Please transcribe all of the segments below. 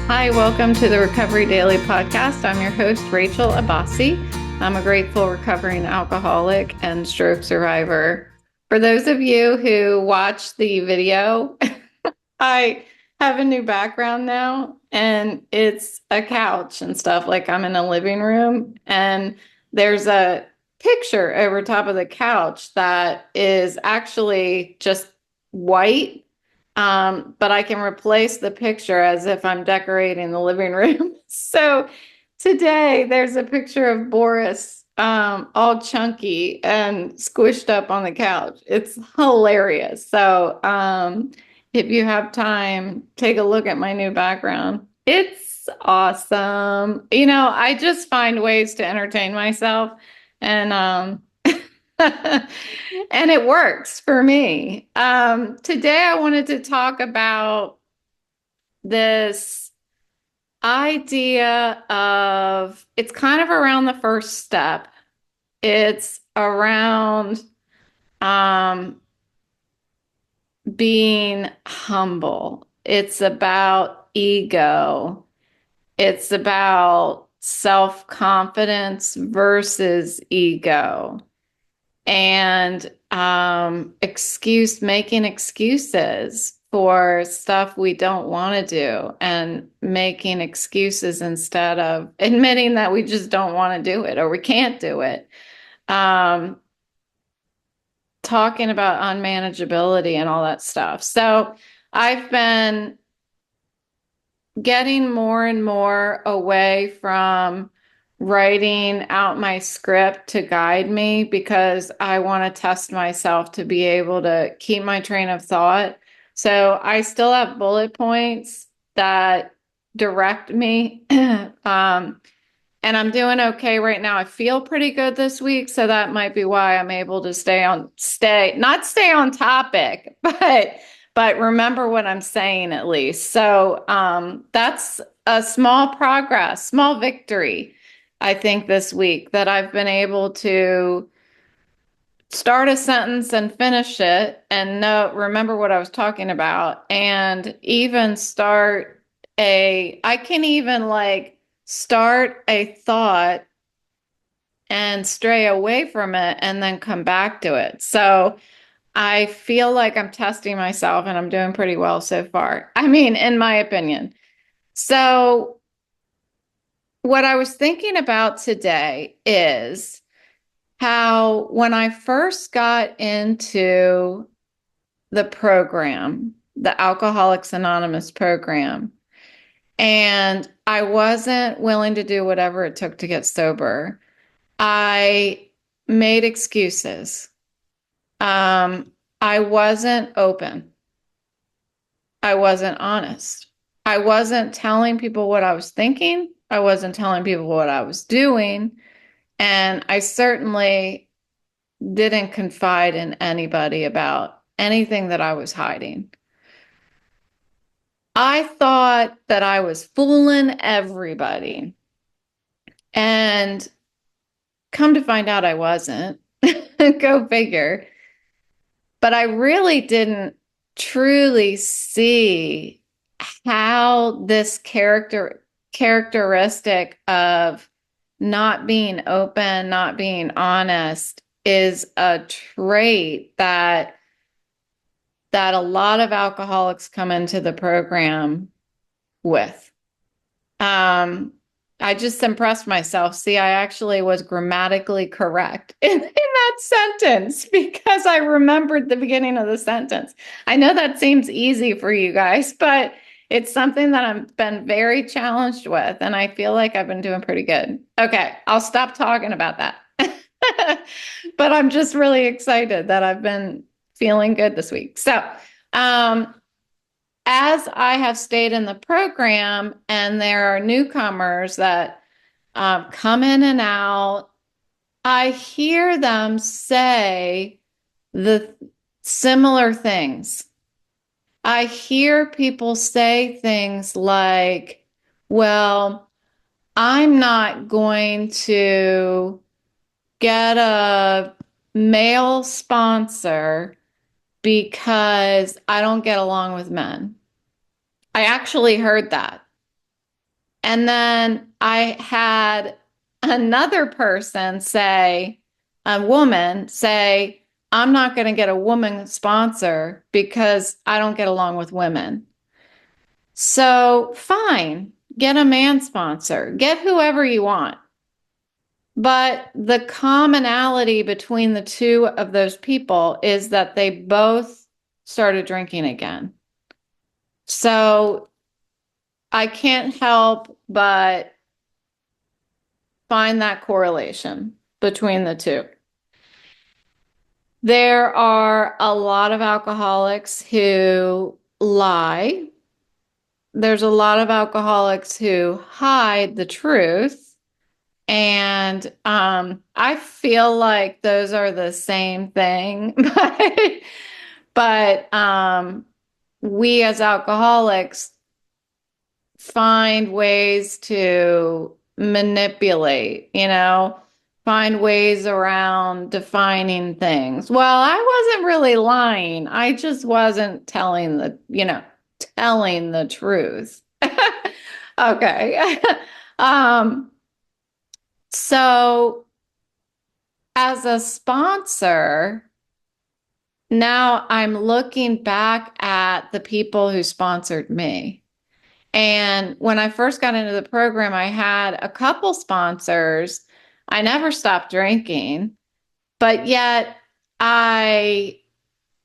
Hi, welcome to the Recovery Daily podcast. I'm your host, Rachel Abbasi. I'm a grateful recovering alcoholic and stroke survivor. For those of you who watched the video, I have a new background now, and it's a couch and stuff. Like I'm in a living room, and there's a picture over top of the couch that is actually just white, but I can replace the picture as if I'm decorating the living room. So today there's a picture of Boris, all chunky and squished up on the couch. It's hilarious. So if you have time, take a look at my new background. It's awesome. I just find ways to entertain myself, and and it works for me. Today, I wanted to talk about this idea of it's kind of around the first step. It's around being humble. It's about ego. It's about self-confidence versus ego. And making excuses for stuff we don't want to do, and making excuses instead of admitting that we just don't want to do it or we can't do it. Talking about unmanageability and all that stuff. So I've been getting more and more away from writing out my script to guide me, because I want to test myself to be able to keep my train of thought. So I still have bullet points that direct me. And I'm doing okay right now. I feel pretty good this week, so that might be why I'm able to not stay on topic, but remember what I'm saying at least. So that's a small progress, small victory, I think, this week, that I've been able to start a sentence and finish it and remember what I was talking about, and even I can even start a thought and stray away from it and then come back to it. So I feel like I'm testing myself, and I'm doing pretty well so far. I mean, in my opinion. So what I was thinking about today is how, when I first got into the program, the Alcoholics Anonymous program, and I wasn't willing to do whatever it took to get sober, I made excuses. I wasn't open. I wasn't honest. I wasn't telling people what I was thinking. I wasn't telling people what I was doing. And I certainly didn't confide in anybody about anything that I was hiding. I thought that I was fooling everybody. And come to find out, I wasn't. Go figure. But I really didn't truly see how this characteristic of not being open, not being honest, is a trait that a lot of alcoholics come into the program with. I just impressed myself. See, I actually was grammatically correct in that sentence, because I remembered the beginning of the sentence. I know that seems easy for you guys, but it's something that I've been very challenged with, and I feel like I've been doing pretty good. Okay, I'll stop talking about that. But I'm just really excited that I've been feeling good this week. So, as I have stayed in the program, and there are newcomers that come in and out, I hear them say the similar things. I hear people say things like, well, I'm not going to get a male sponsor because I don't get along with men. I actually heard that. And then I had another person say, a woman say, I'm not going to get a woman sponsor because I don't get along with women. So fine, get a man sponsor, get whoever you want. But the commonality between the two of those people is that they both started drinking again. So I can't help but find that correlation between the two. There are a lot of alcoholics who lie. There's a lot of alcoholics who hide the truth. And I feel like those are the same thing, but we as alcoholics find ways to manipulate, find ways around defining things. Well, I wasn't really lying. I just wasn't telling the truth. Okay. um, so as a sponsor, now I'm looking back at the people who sponsored me. And when I first got into the program, I had a couple sponsors. I never stopped drinking, but yet I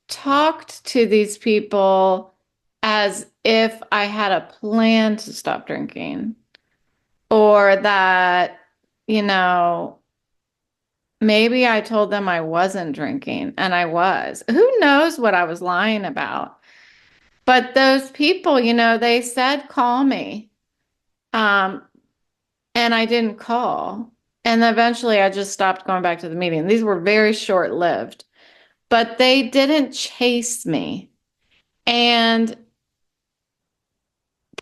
talked to these people as if I had a plan to stop drinking, or that, you know, maybe I told them I wasn't drinking and I was. Who knows what I was lying about? But those people, they said, call me. Um, and I didn't call. And eventually I just stopped going back to the meeting. These were very short-lived, but they didn't chase me. And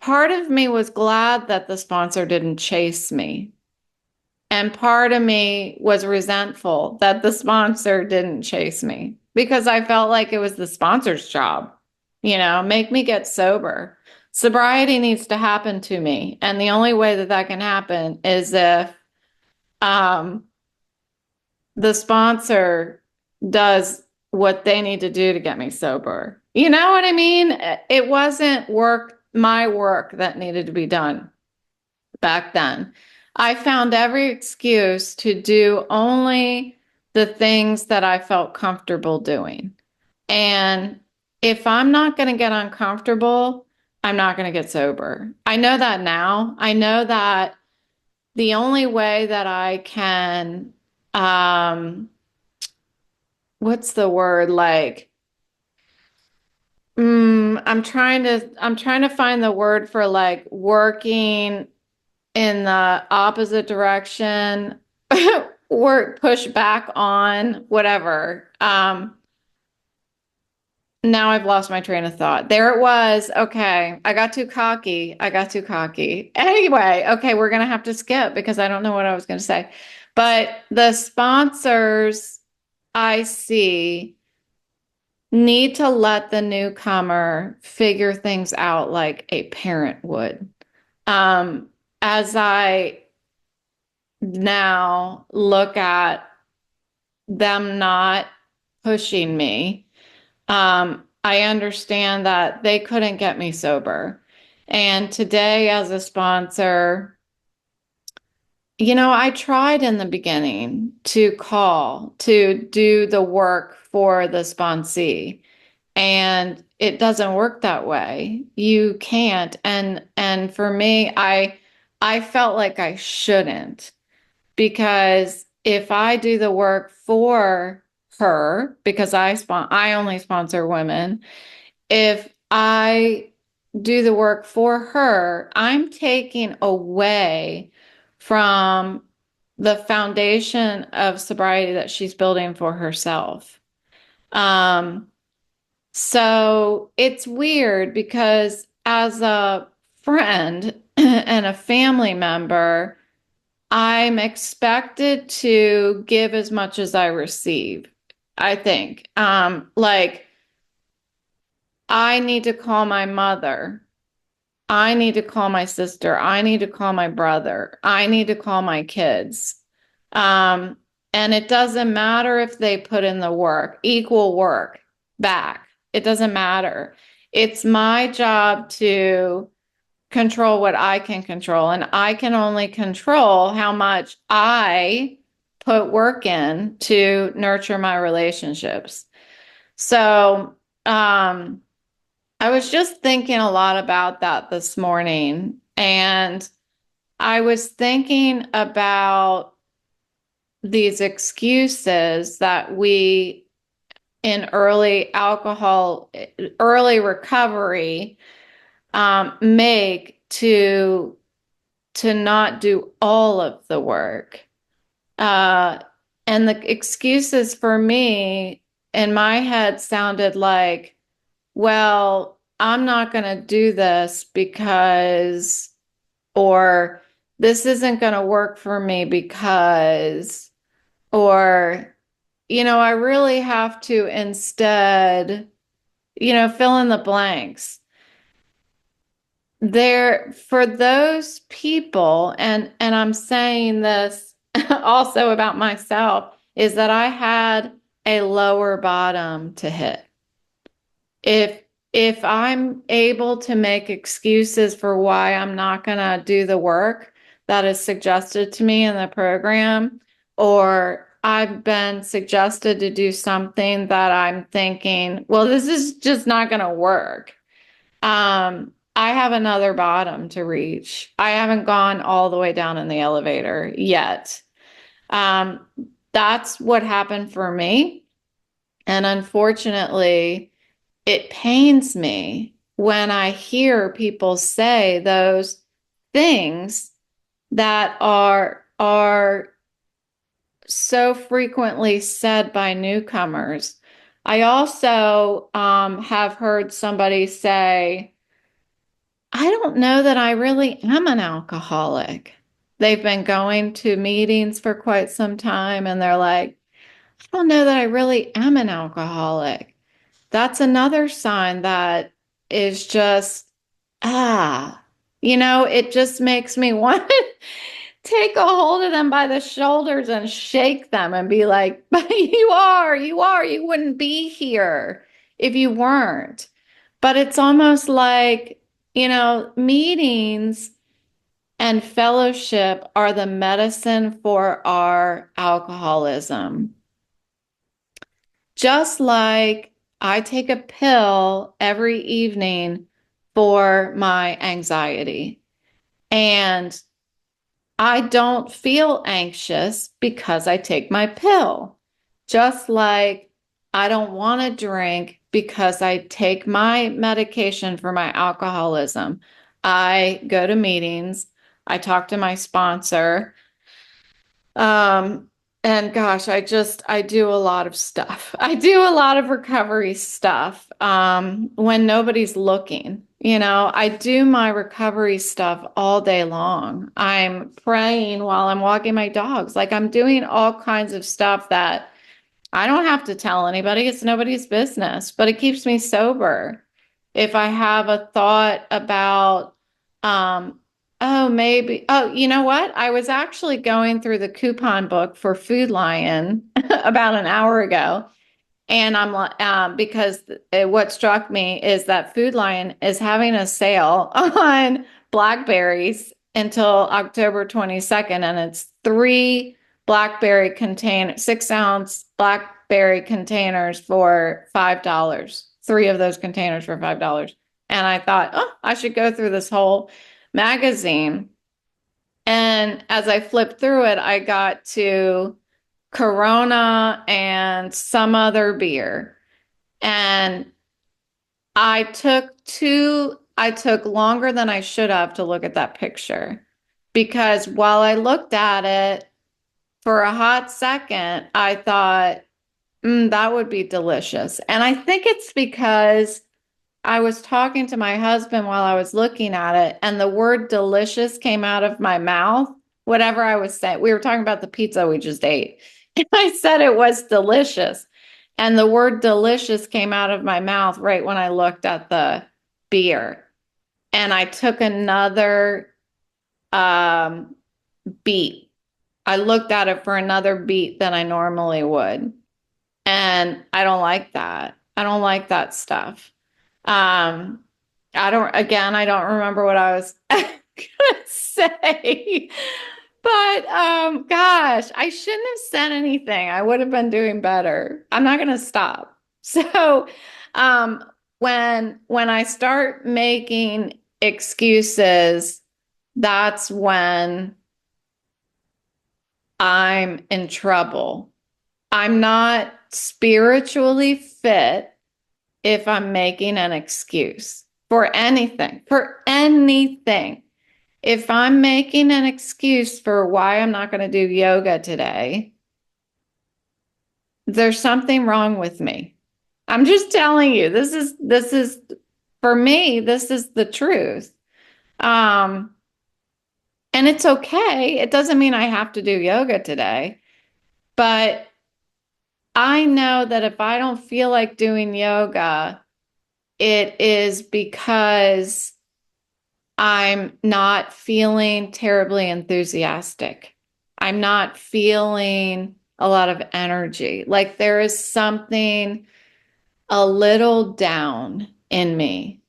part of me was glad that the sponsor didn't chase me. And part of me was resentful that the sponsor didn't chase me because I felt like it was the sponsor's job, make me get sober. Sobriety needs to happen to me. And the only way that that can happen is if um, the sponsor does what they need to do to get me sober. You know what I mean? It wasn't my work that needed to be done back then. I found every excuse to do only the things that I felt comfortable doing. And if I'm not going to get uncomfortable, I'm not going to get sober. I know that now. I know that the only way that I can, what's the word? Like, I'm trying to find the word for like working in the opposite direction, work, push back on, whatever. Now I've lost my train of thought. There it was. Okay. I got too cocky. Anyway, okay, we're going to have to skip because I don't know what I was going to say. But the sponsors I see need to let the newcomer figure things out like a parent would. As I now look at them not pushing me, I understand that they couldn't get me sober. And today, as a sponsor, I tried in the beginning to call to do the work for the sponsee, and it doesn't work that way. You can't. And for me, I felt like I shouldn't, because if I do the work for her, because I only sponsor women, if I do the work for her, I'm taking away from the foundation of sobriety that she's building for herself. So it's weird because as a friend and a family member, I'm expected to give as much as I receive, I think. Like, I need to call my mother I need to call my sister. I need to call my brother. I need to call my kids. Um, and it doesn't matter if they put in the work, equal work back. It doesn't matter. It's my job to control what I can control, and I can only control how much I put work in to nurture my relationships. So, I was just thinking a lot about that this morning, and I was thinking about these excuses that we in early recovery, make to not do all of the work. Uh, and the excuses for me in my head sounded like, well, I'm not going to do this because, or this isn't going to work for me because, or, I really have to instead, fill in the blanks. There, for those people, and I'm saying this also about myself, is that I had a lower bottom to hit. If if I'm able to make excuses for why I'm not going to do the work that is suggested to me in the program, or I've been suggested to do something that I'm thinking, well, this is just not going to work. I have another bottom to reach. I haven't gone all the way down in the elevator yet. Um, that's what happened for me. And unfortunately, it pains me when I hear people say those things that are so frequently said by newcomers. I also have heard somebody say, I don't know that I really am an alcoholic. They've been going to meetings for quite some time and they're like, I don't know that I really am an alcoholic. That's another sign that is just, it just makes me want to take a hold of them by the shoulders and shake them and be like, but you wouldn't be here if you weren't. But it's almost like, meetings and fellowship are the medicine for our alcoholism. Just like I take a pill every evening for my anxiety. And I don't feel anxious because I take my pill. Just like I don't want to drink because I take my medication for my alcoholism. I go to meetings, I talk to my sponsor, um, and gosh, I do a lot of stuff. I do a lot of recovery stuff, when nobody's looking. I do my recovery stuff all day long. I'm praying while I'm walking my dogs. Like I'm doing all kinds of stuff that I don't have to tell anybody. It's nobody's business, but it keeps me sober. If I have a thought about, um, you know what? I was actually going through the coupon book for Food Lion about an hour ago. And I'm like, because what struck me is that Food Lion is having a sale on blackberries until October 22nd, and it's 6-ounce blackberry containers for $5. Three of those containers for $5. And I thought, oh, I should go through this whole magazine. And as I flipped through it, I got to Corona and some other beer. And I took longer than I should have to look at that picture because while I looked at it for a hot second, I thought, that would be delicious. And I think it's because I was talking to my husband while I was looking at it, and the word delicious came out of my mouth, whatever I was saying. We were talking about the pizza we just ate. And I said it was delicious. And the word delicious came out of my mouth right when I looked at the beer. and I took another beat. I looked at it for another beat than I normally would. And I don't like that. I don't like that stuff. Um, I don't remember what I was gonna say. But gosh, I shouldn't have said anything. I would have been doing better. I'm not gonna stop. So um when I start making excuses, that's when I'm in trouble. I'm not spiritually fit if I'm making an excuse for anything, for anything. If I'm making an excuse for why I'm not going to do yoga today, there's something wrong with me. I'm just telling you, this is for me, this is the truth. Um, and it's okay. It doesn't mean I have to do yoga today, but I know that if I don't feel like doing yoga, it is because I'm not feeling terribly enthusiastic. I'm not feeling a lot of energy. Like there is something a little down in me.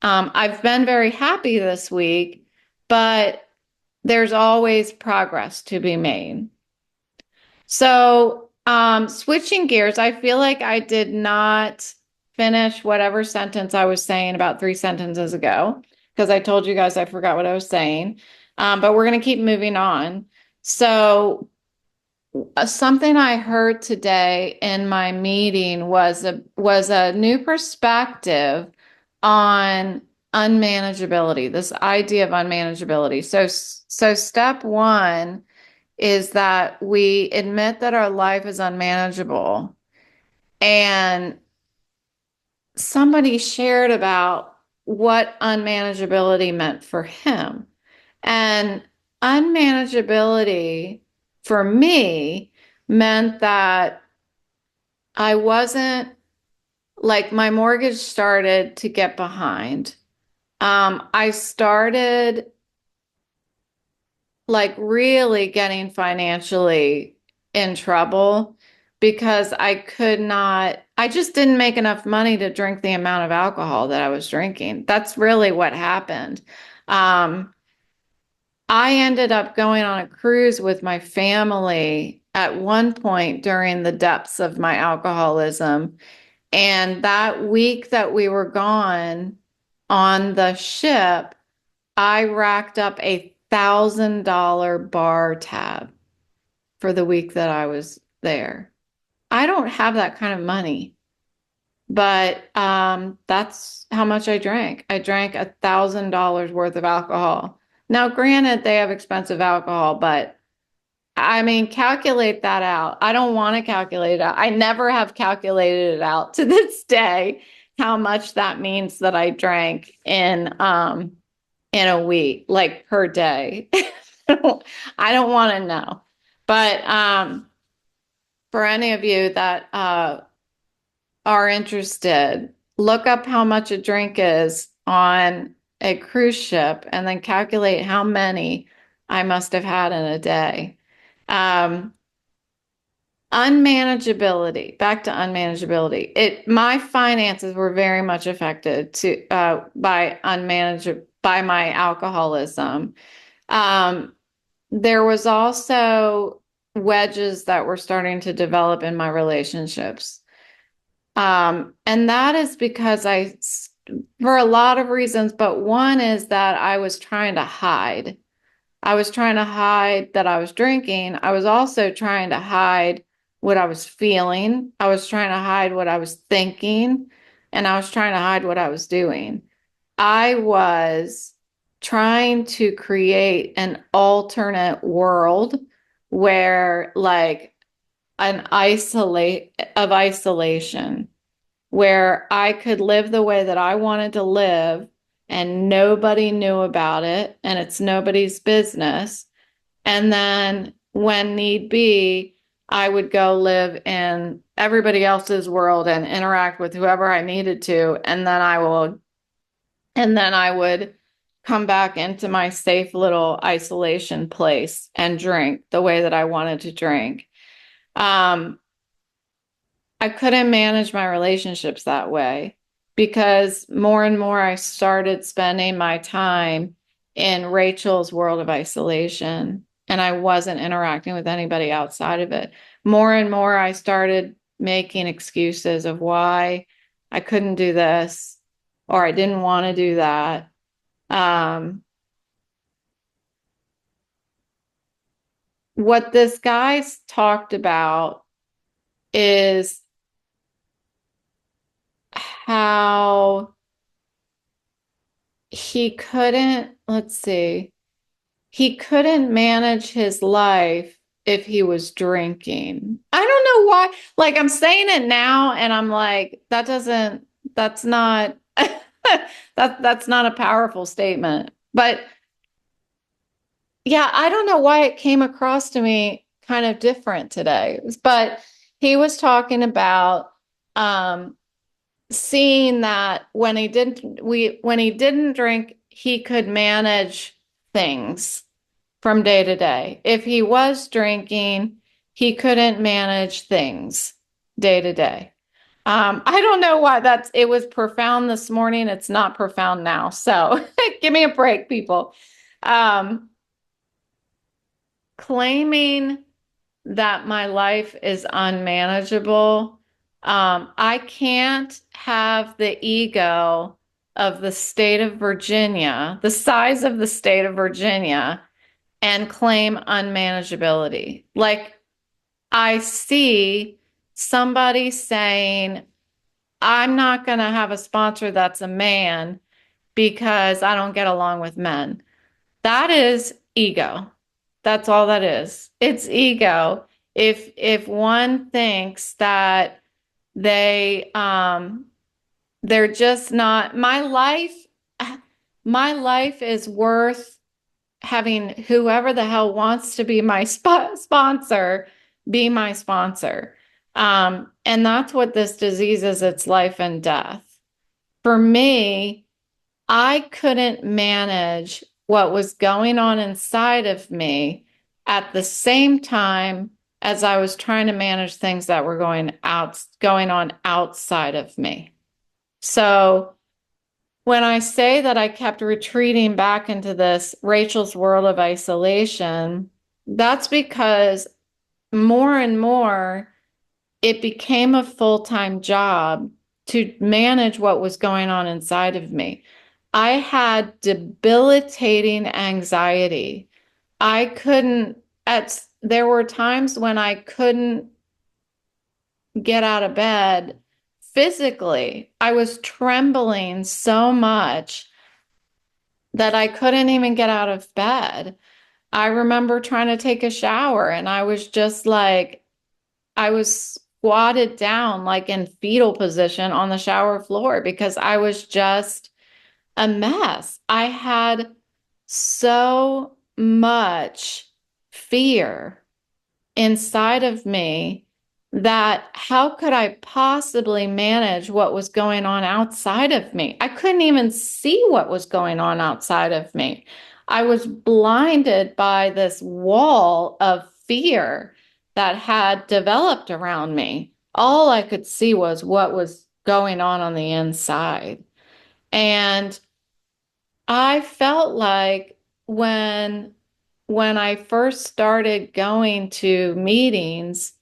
I've been very happy this week, but there's always progress to be made. So, switching gears, I feel like I did not finish whatever sentence I was saying about 3 sentences ago because I told you guys I forgot what I was saying. But we're going to keep moving on. So, something I heard today in my meeting was a new perspective on unmanageability, this idea of unmanageability. So step one is that we admit that our life is unmanageable. And somebody shared about what unmanageability meant for him. And unmanageability for me meant that I wasn't like my mortgage started to get behind. I started like really getting financially in trouble because I just didn't make enough money to drink the amount of alcohol that I was drinking. That's really what happened. Um, I ended up going on a cruise with my family at one point during the depths of my alcoholism. And that week that we were gone on the ship, I racked up $1,000 bar tab for the week that I was there. I don't have that kind of money, but that's how much I drank. I drank $1,000 worth of alcohol. Now, granted, they have expensive alcohol, but I mean, calculate that out. I don't want to calculate it out. I never have calculated it out to this day, how much that means that I drank in a week, like per day. I don't want to know. But for any of you that are interested, look up how much a drink is on a cruise ship and then calculate how many I must have had in a day. Um, Unmanageability, back to unmanageability. My finances were very much affected by my alcoholism. Um, there was also wedges that were starting to develop in my relationships. And that is because for a lot of reasons, but one is that I was trying to hide. I was trying to hide that I was drinking. I was also trying to hide what I was feeling. I was trying to hide what I was thinking, and I was trying to hide what I was doing. I was trying to create an alternate world where like isolation where I could live the way that I wanted to live and nobody knew about it and it's nobody's business. And then when need be, I would go live in everybody else's world and interact with whoever I needed to. And then I would come back into my safe little isolation place and drink the way that I wanted to drink. Um, I couldn't manage my relationships that way because more and more I started spending my time in Rachel's world of isolation and I wasn't interacting with anybody outside of it. More and more I started making excuses of why I couldn't do this or I didn't want to do that. Um, what this guy's talked about is how he couldn't, let's see, he couldn't manage his life if he was drinking. I don't know why. Like, I'm saying it now and I'm like, that's not, that's not a powerful statement. But yeah, I don't know why it came across to me kind of different today. But he was talking about, um, seeing that when he didn't drink, he could manage things from day to day. If he was drinking, he couldn't manage things day to day. I don't know why it was profound this morning. It's not profound now. So give me a break, people. Um, Claiming that my life is unmanageable. I can't have the ego of the state of Virginia, the size of the state of Virginia, and claim unmanageability. Like, I see somebody saying, I'm not going to have a sponsor that's a man because I don't get along with men. That is ego. That's all that is. It's ego. If one thinks that they're just not my life is worth having whoever the hell wants to be my sponsor be my sponsor. And that's what this disease is. It's life and death. For me, I couldn't manage what was going on inside of me at the same time as I was trying to manage things that were going on outside of me. So when I say that I kept retreating back into this Rachel's world of isolation, that's because more and more it became a full-time job to manage what was going on inside of me. I had debilitating anxiety. I couldn't, there were times when I couldn't get out of bed physically. I was trembling so much that I couldn't even get out of bed. I remember trying to take a shower and I was just like, I was squatted down like in fetal position on the shower floor because I was just a mess. I had so much fear inside of me that how could I possibly manage what was going on outside of me? I couldn't even see what was going on outside of me. I was blinded by this wall of fear that had developed around me. All I could see was what was going on the inside. And I felt like when I first started going to meetings,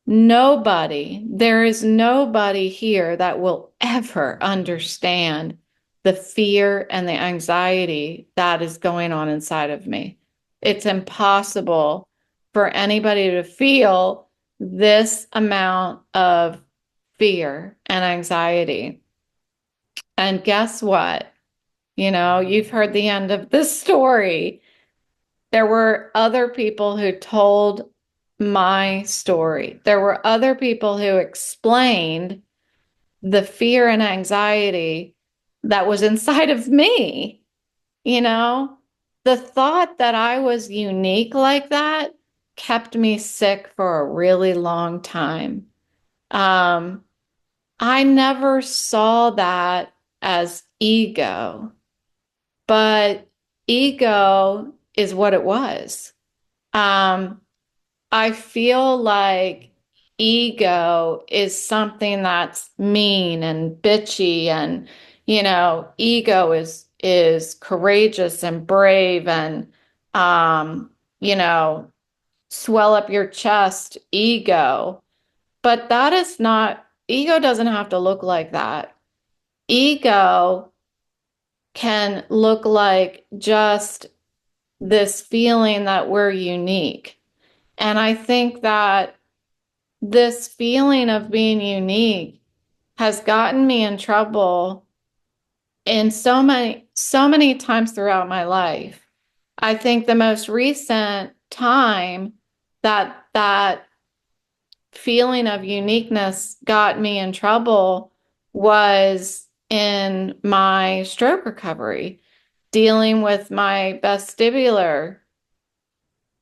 there is nobody here that will ever understand the fear and the anxiety that is going on inside of me. It's impossible for anybody to feel this amount of fear and anxiety. And guess what? You've heard the end of this story. There were other people who told my story. There were other people who explained the fear and anxiety that was inside of me. You know, the thought that I was unique like that kept me sick for a really long time. Um, I never saw that as ego. but ego is what it was. Um, I feel like ego is something that's mean and bitchy, and ego is courageous and brave, and um, you know, swell up your chest ego. But that is not, ego doesn't have to look like that. Ego can look like just this feeling that we're unique. And I think that this feeling of being unique has gotten me in trouble in so many times throughout my life. I think the most recent time that feeling of uniqueness got me in trouble was in my stroke recovery, dealing with my vestibular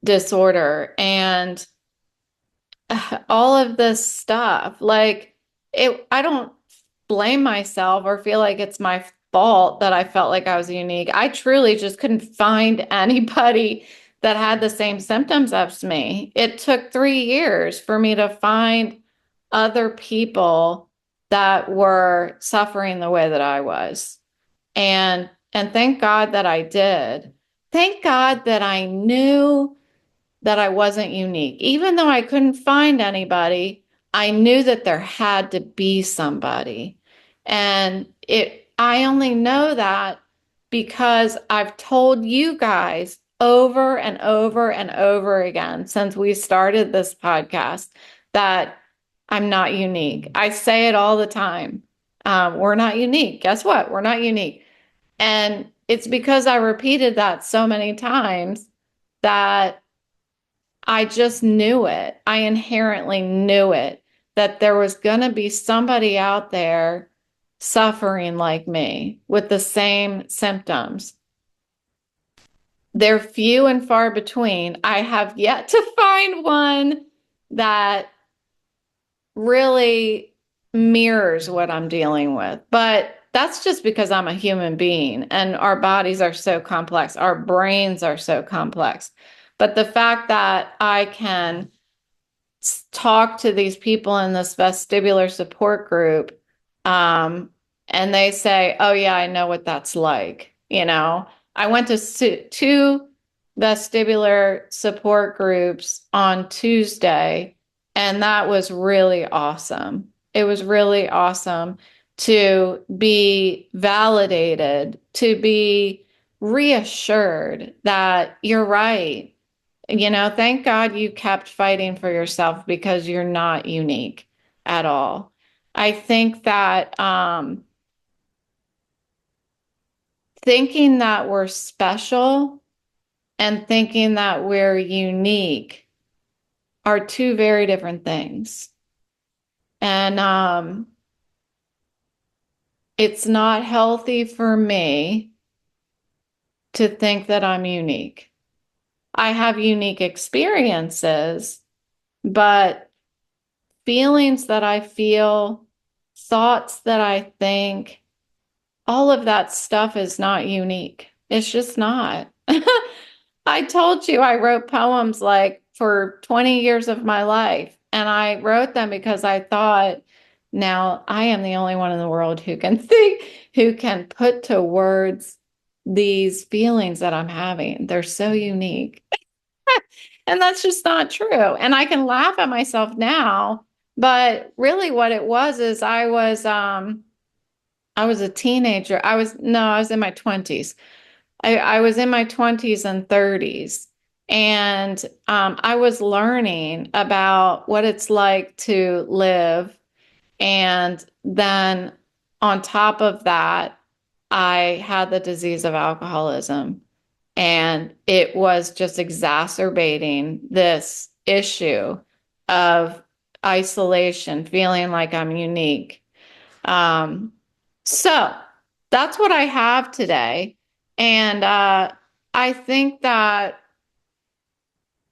disorder and all of this stuff. Like I don't blame myself or feel like it's my fault that I felt like I was unique. I truly just couldn't find anybody that had the same symptoms as me. It took 3 years for me to find other people that were suffering the way that I was. And thank God that I did. Thank God that I knew that I wasn't unique. Even though I couldn't find anybody, I knew that there had to be somebody. And I only know that because I've told you guys over and over and over again since we started this podcast that I'm not unique. I say it all the time. We're not unique. Guess what? We're not unique. And it's because I repeated that so many times that I just knew it. I inherently knew it, that there was going to be somebody out there suffering like me with the same symptoms. They're few and far between. I have yet to find one that really mirrors what I'm dealing with. But that's just because I'm a human being and our bodies are so complex, our brains are so complex. But the fact that I can talk to these people in this vestibular support group, and they say, "Oh yeah, I know what that's like." I went to two vestibular support groups on Tuesday, and that was really awesome. It was really awesome to be validated, to be reassured that you're right. Thank God you kept fighting for yourself because you're not unique at all. I think that thinking that we're special and thinking that we're unique are two very different things. And it's not healthy for me to think that I'm unique. I have unique experiences, but feelings that I feel, thoughts that I think, all of that stuff is not unique. It's just not. I told you I wrote poems like for 20 years of my life, and I wrote them because I thought, now I am the only one in the world who can think, who can put to words these feelings that I'm having. They're so unique. And that's just not true. And I can laugh at myself now, but really what it was is I was a teenager. I was in my 20s. I was in my 20s and 30s. And I was learning about what it's like to live. And then on top of that, I had the disease of alcoholism. And it was just exacerbating this issue of isolation, feeling like I'm unique. Um, so that's what I have today. And I think that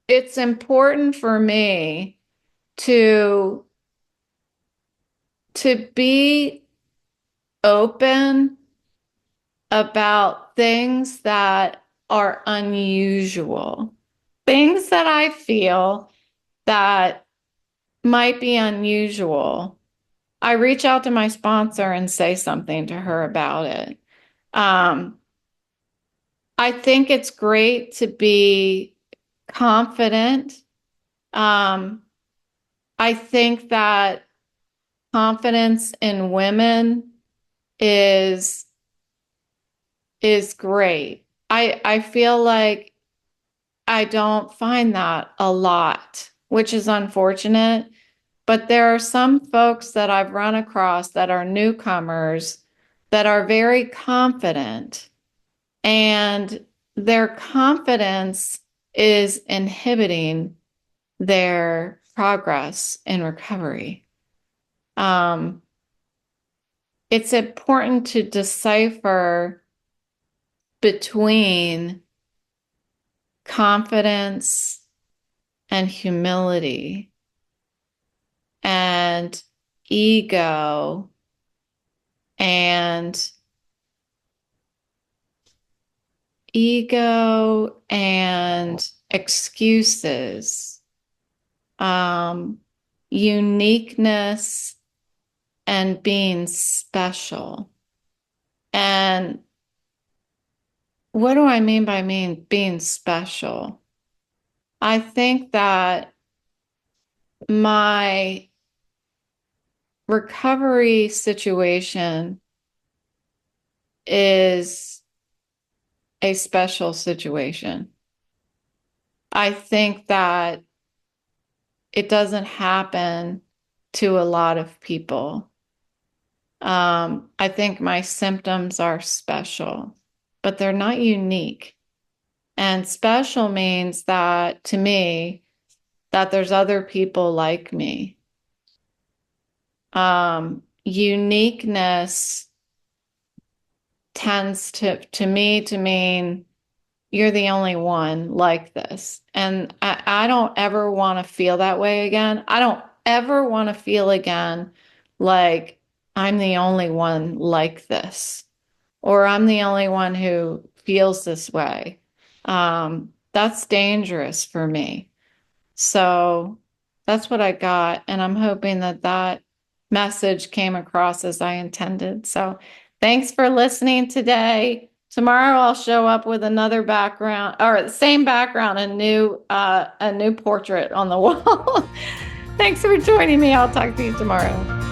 it's important for me to be open about things that are unusual, things that I feel that might be unusual. I reach out to my sponsor and say something to her about it. I think it's great to be confident. I think that confidence in women is great. I feel like I don't find that a lot, which is unfortunate. But there are some folks that I've run across that are newcomers that are very confident, and their confidence is inhibiting their progress in recovery. It's important to decipher between confidence and humility and ego and excuses, uniqueness and being special. And what do I mean by being special? I think that my recovery situation is a special situation. I think that it doesn't happen to a lot of people. I think my symptoms are special, but they're not unique. And special means that, to me, that there's other people like me. Uniqueness tends to me to mean you're the only one like this. And I don't ever want to feel that way again. I don't ever want to feel again like I'm the only one like this, or I'm the only one who feels this way. That's dangerous for me. So that's what I got. And I'm hoping that that message came across as I intended. So thanks for listening today. Tomorrow I'll show up with another background, or the same background, a new portrait on the wall. Thanks for joining me. I'll talk to you tomorrow.